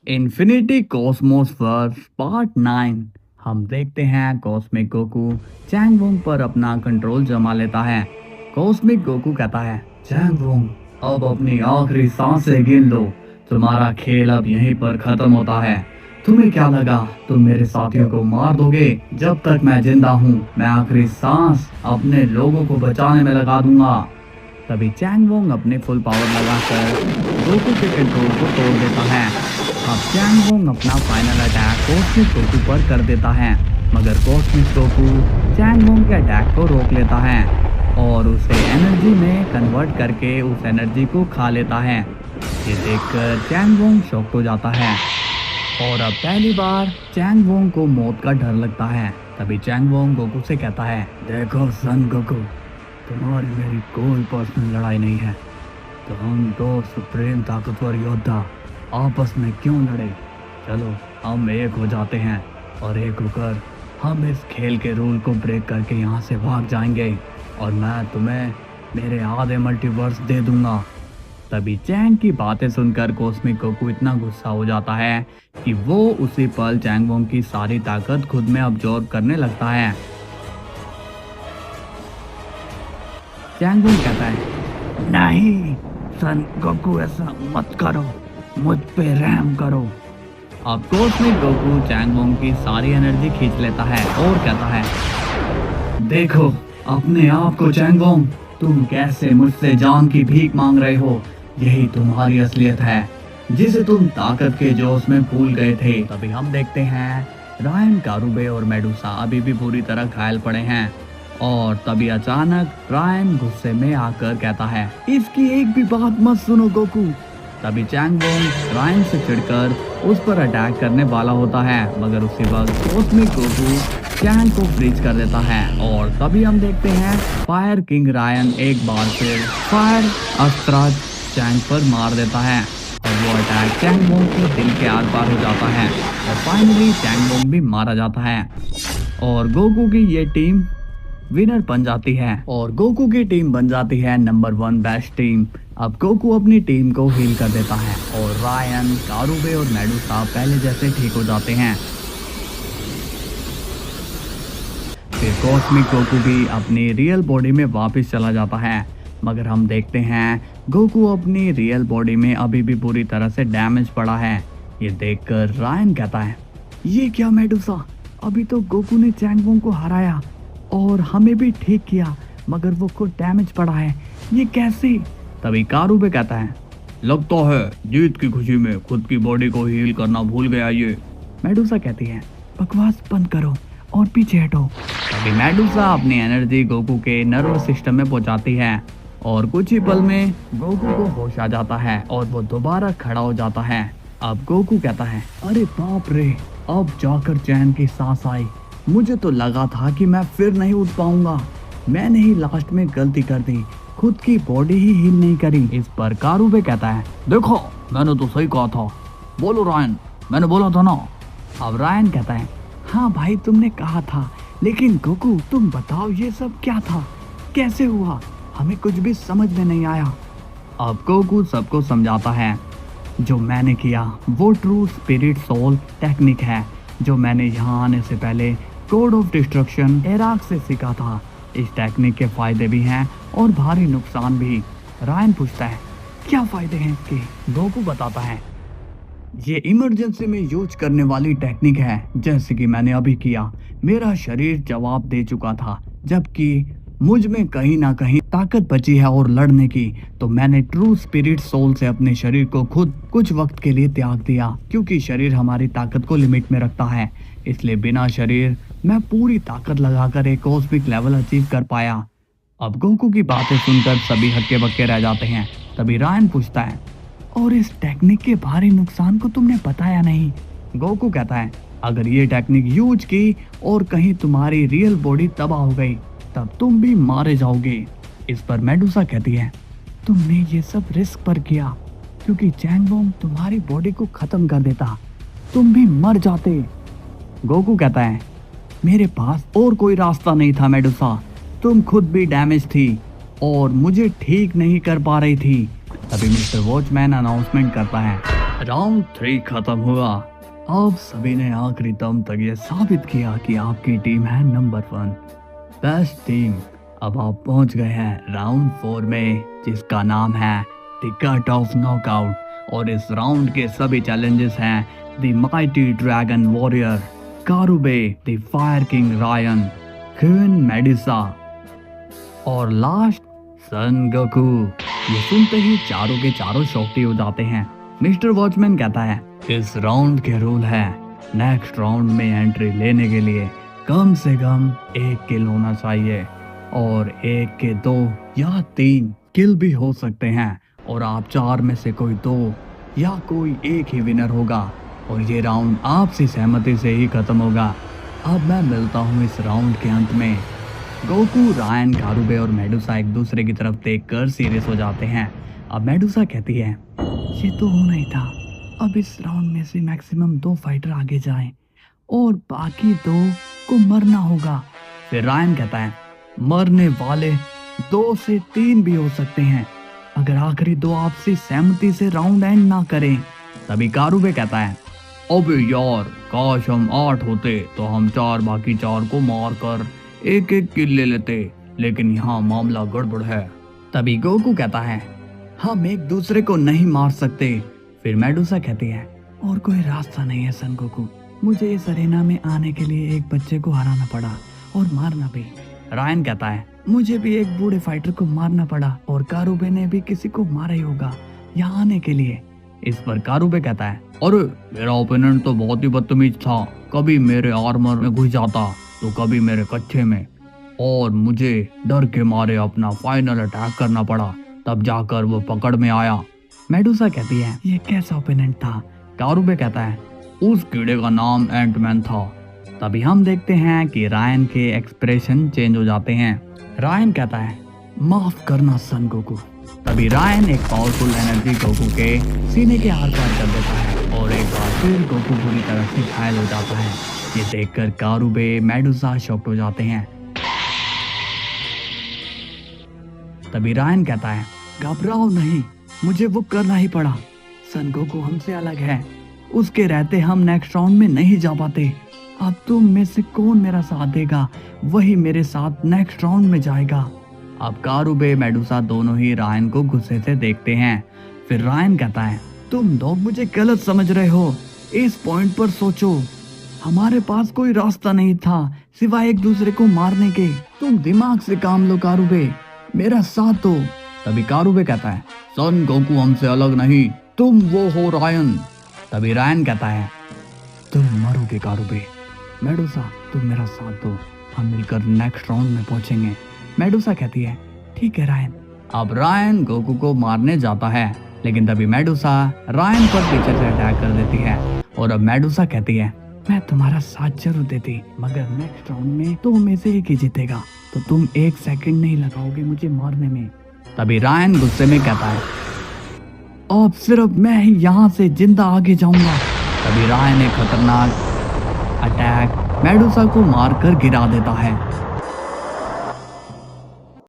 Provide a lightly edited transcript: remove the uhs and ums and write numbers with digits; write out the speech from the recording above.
Infinity Cosmos verse part 9। हम देखते हैं कॉस्मिक गोकू चैंग वोंग पर अपना कंट्रोल जमा लेता है। कॉस्मिक गोकू कहता है, चैंग वोंग अब अपनी आखिरी सांसें गिन लो, तुम्हारा खेल अब यहीं पर खत्म होता है। तुम्हें क्या लगा तुम मेरे साथियों को मार दोगे? जब तक मैं जिंदा हूँ मैं आखिरी सांस अपने लोगों को बचाने में लगा दूंगा। तभी चैंग वोंग अपने फुल पावर लगाकर गोकू के कंट्रोल को तोड़ देता है। अब चैंग वोंग अपना फाइनल अटैक कॉस्मिक गोकू पर कर देता है, मगर कॉस्मिक गोकू चैंग वोंग के अटैक को रोक लेता है और उसे एनर्जी में कन्वर्ट करके उस एनर्जी को खा लेता है। ये देखकर चैंग वोंग शॉक हो जाता है और अब पहली बार चैंग वोंग को मौत का डर लगता है। तभी चैंग वोंग गोकू से कहता है, देखो सन गोकू, तुम्हारी मेरी कोई पर्सनल लड़ाई नहीं है, तो हम दो सुप्रीम ताकतवर योद्धा आपस में क्यों लड़े? चलो हम एक हो जाते हैं और एक होकर हम इस खेल के रूल को ब्रेक करके यहाँ से भाग जाएंगे और मैं तुम्हें मेरे आधे मल्टीवर्स दे दूंगा। तभी चैंग की बातें सुनकर कॉस्मिक गोकू इतना गुस्सा हो जाता है कि वो उसी पल चैंग वोंग की सारी ताकत खुद में अब्जॉर्ब करने लगता है। चैंग वोंग कहता है, नहीं सन गोकू, ऐसा मत करो, मुझ पे रहम करो। अब कॉस्मिक गोकू चैंग वोंग की सारी एनर्जी खींच लेता है और कहता है, देखो अपने आप को चैंग वोंग, तुम कैसे मुझसे जान की भीख मांग रहे हो? यही तुम्हारी असलियत है जिसे तुम ताकत के जोश में भूल गए थे। तभी हम देखते हैं रायन, कारुबे और मेडुसा अभी भी पूरी तरह घायल पड़े हैं और तभी अचानक रायन गुस्से में आकर कहता है, इसकी एक भी बात मत सुनो गोकू। तभी चैंग वोंग रायन से चिढ़कर उस पर अटैक करने वाला होता है, मगर उसी वक्त कॉस्मिक गोकू चैंग को फ्रीज कर देता है और तभी हम देखते हैं फायर किंग रायन एक बार फिर फायर अस्त्र चैंग पर मार देता है और वो अटैक चैंग वोंग के दिल के आर पार हो जाता है और फाइनली चैंग वोंग भी मारा जाता है और गोकू की ये टीम विनर बन जाती है और गोकू की टीम बन जाती है नंबर 1 बेस्ट टीम। अब गोकू अपनी टीम को हील कर देता है और रायन, कारुबे और मेडुसा पहले जैसे ठीक हो जाते हैं। फिर कॉस्मिक गोकू भी अपनी रियल बॉडी में वापस चला जाता है, मगर हम देखते हैं गोकू अपनी रियल बॉडी में अभी भी पूरी तरह से डैमेज पड़ा है। ये देखकर रायन कहता है, ये क्या मेडुसा, अभी तो गोकू ने चैंग वोंग को हराया और हमें भी ठीक किया, मगर वो खुद डैमेज पड़ा है, ये कैसे? तभी कारुबे कहता है, लगता है जीत की खुशी में खुद की बॉडी को हील करना भूल गया ये। मेडुसा कहती है, बकवास बंद करो और पीछे हटो। तभी मेडुसा अपनी एनर्जी गोकू के नर्वस सिस्टम में पहुंचाती है और कुछ ही पल में गोकू को होश आ जाता है और वो दोबारा खड़ा हो जाता है। अब गोकू कहता है, अरे बाप रे, अब जाकर चैन की सांस आई। मुझे तो लगा था कि मैं फिर नहीं उठ पाऊंगा, मैंने ही लास्ट में गलती कर दी, खुद की बॉडी ही हील नहीं करी। इस पर कारुबे कहता है, देखो मैंने तो सही कहा था, बोलो रायन, मैंने बोला था ना। अब रायन कहता है, हाँ भाई तुमने कहा था, लेकिन गोकू तुम बताओ ये सब क्या था, कैसे हुआ? हमें कुछ भी समझ में नहीं आया। अब गोकू सबको समझाता है, जो मैंने किया वो ट्रू स्पिरिट सोल टेक्निक है, जो मैंने यहाँ आने से पहले कोड ऑफ डिस्ट्रक्शन इराक से सीखा था। इस टेक्निक के फायदे भी हैं और भारी नुकसान भी। रायन पूछता है, क्या फायदे हैं इसके? गोकू बताता है, ये इमरजेंसी में यूज करने वाली टेक्निक है, जैसे कि मैंने अभी किया। मेरा शरीर जवाब दे चुका था, जबकि मुझ में कहीं ना कहीं ताकत बची है और लड़ने की, तो मैंने ट्रू स्पिरिट सोल से अपने शरीर को खुद कुछ वक्त के लिए त्याग दिया, क्योंकि शरीर हमारी ताकत को लिमिट में रखता है। इसलिए बिना शरीर मैं पूरी ताकत लगाकर एक कॉस्मिक लेवल अचीव कर पाया। अब गोकू की बातें सुनकर सभी हक्के बक्के रह जाते हैं। तभी रायन पूछता है, और इस टेक्निक के भारी नुकसान को तुमने बताया नहीं? गोकू कहता है, अगर ये टेक्निक यूज की और कहीं तुम्हारी रियल बॉडी तबाह हो गई, तब तुम भी मारे जाओगे। इस पर मेडुसा कहती है, तुमने ये सब रिस्क पर किया, क्योंकि चैंग वोंग तुम्हारी बॉडी को खत्म कर देता, तुम भी मर जाते। गोकू कहता है, मेरे पास और कोई रास्ता नहीं था मेडुसा, तुम खुद भी डैमेज थी और मुझे ठीक नहीं कर पा रही थी। तभी मिस्टर वॉचमैन अनाउंसमेंट करता है, राउंड 3 खत्म हुआ। अब सभी ने आखिरी दम तक ये साबित किया कि आपकी टीम है नंबर 1 बेस्ट टीम। अब आप पहुंच गए हैं राउंड 4 में, जिसका नाम है द कट ऑफ नॉकआउट। और इस राउंड के सभी चैलेंजेस हैं the mighty dragon warrior, Karube, the fire king Ryan, queen Medisa और लास्ट सन गोकू। ये सुनते ही चारों के चारों शॉक्ड हो जाते हैं। मिस्टर वॉचमैन कहता है इस राउंड के रूल है नेक्स्ट राउंड में एंट्री लेने के लिए कम से कम 1 किल होना चाहिए और 1 के 2 या 3 किल भी हो सकते हैं और आप 4 में से कोई 2 या कोई 1 ही विनर होगा और ये राउंड आपसी सहमति से ही खत्म होगा। अब मैं मिलता हूँ इस राउंड के अंत में। गोकू, रायन, कारुबे और मेडुसा एक दूसरे की तरफ देखकर सीरियस हो जाते हैं। अब मेडुसा कहती है ये तो होना ही था। अब इस राउंड में से मैक्सिमम 2 फाइटर आगे जाएं और बाकी 2 को मरना होगा। फिर रायन कहता है मरने वाले 2 से 3 भी हो सकते हैं अगर आखिरी 2 आपसी सहमति से राउंड एंड ना करें। तभी कारुबे कहता है अबे यार, काश हम 8 होते तो हम 4 बाकी 4 को मार कर 1-1 किल ले लेते, लेकिन यहाँ मामला गड़बड़ है। तभी गोकू कहता है हम एक दूसरे को नहीं मार सकते। फिर मेडुसा कहती है और कोई रास्ता नहीं है सन गोकू, मुझे इस अरेना में आने के लिए एक बच्चे को हराना पड़ा और मारना भी। रायन कहता है मुझे भी एक बूढ़े फाइटर को मारना पड़ा और कारुबे ने भी किसी को मारा ही होगा यहाँ आने के लिए। इस पर कारुबे कहता है अरे मेरा ओपोनेंट तो बहुत ही बदतमीज था, कभी मेरे आर्मर में घुस जाता तो कभी मेरे कच्चे में, और मुझे डर के मारे अपना फाइनल अटैक करना पड़ा, तब जाकर वो पकड़ में आया। मेडुसा कहती है ये कैसा ओपोनेंट था? कारुबे कहता है उस कीड़े का नाम एंटमैन था। तभी हम देखते हैं कि रायन के एक्सप्रेशन चेंज हो जाते हैं। रायन कहता है माफ करना सन गोकू। तभी रायन एक पावरफुल एनर्जी गोकू के सीने के आर पार कर देता है और एक बार फिर गोकू पूरी तरह से घायल हो जाता है। ये देखकर कारुबे, मेडुसा शॉक्ड हो जाते हैं। तभी रायन कहता है घबराओ नहीं, मुझे वो करना ही पड़ा। सन गोकू हमसे अलग है, उसके रहते हम नेक्स्ट राउंड में नहीं जा पाते। अब तुम में से कौन मेरा साथ देगा, वही मेरे साथ नेक्स्ट राउंड में जाएगा। अब कारुबे, मेडुसा दोनों ही रायन को गुस्से से देखते हैं। फिर रायन कहता है तुम लोग मुझे गलत समझ रहे हो, इस पॉइंट पर सोचो, हमारे पास कोई रास्ता नहीं था सिवाय एक दूसरे को मारने के। तुम दिमाग से काम लो कारुबे, मेरा साथ दो। तभी कारुबे कहता है सन गोकू हमसे अलग नहीं, तुम वो हो रायन। तभी रायन कहता है तुम मरोगे कारुबे। मेडुसा तुम मेरा साथ दो, हम मिलकर नेक्स्ट राउंड में पहुंचेंगे। मेडुसा कहती है ठीक है रायन। अब रायन गोकू को मारने जाता है, लेकिन तभी मेडुसा रायन पर पीछे से अटैक कर देती है और अब मेडुसा कहती है मैं तुम्हारा साथ जरूर देती, मगर नेक्स्ट राउंड में तुम में से एक ही जीतेगा, तो तुम 1 सेकंड नहीं लगाओगे मुझे मारने में। तभी रायन गुस्से में कहता है अब सिर्फ मैं ही यहाँ से जिंदा आगे जाऊंगा। तभी रायन एक खतरनाक अटैक मेडुसा को मारकर गिरा देता है।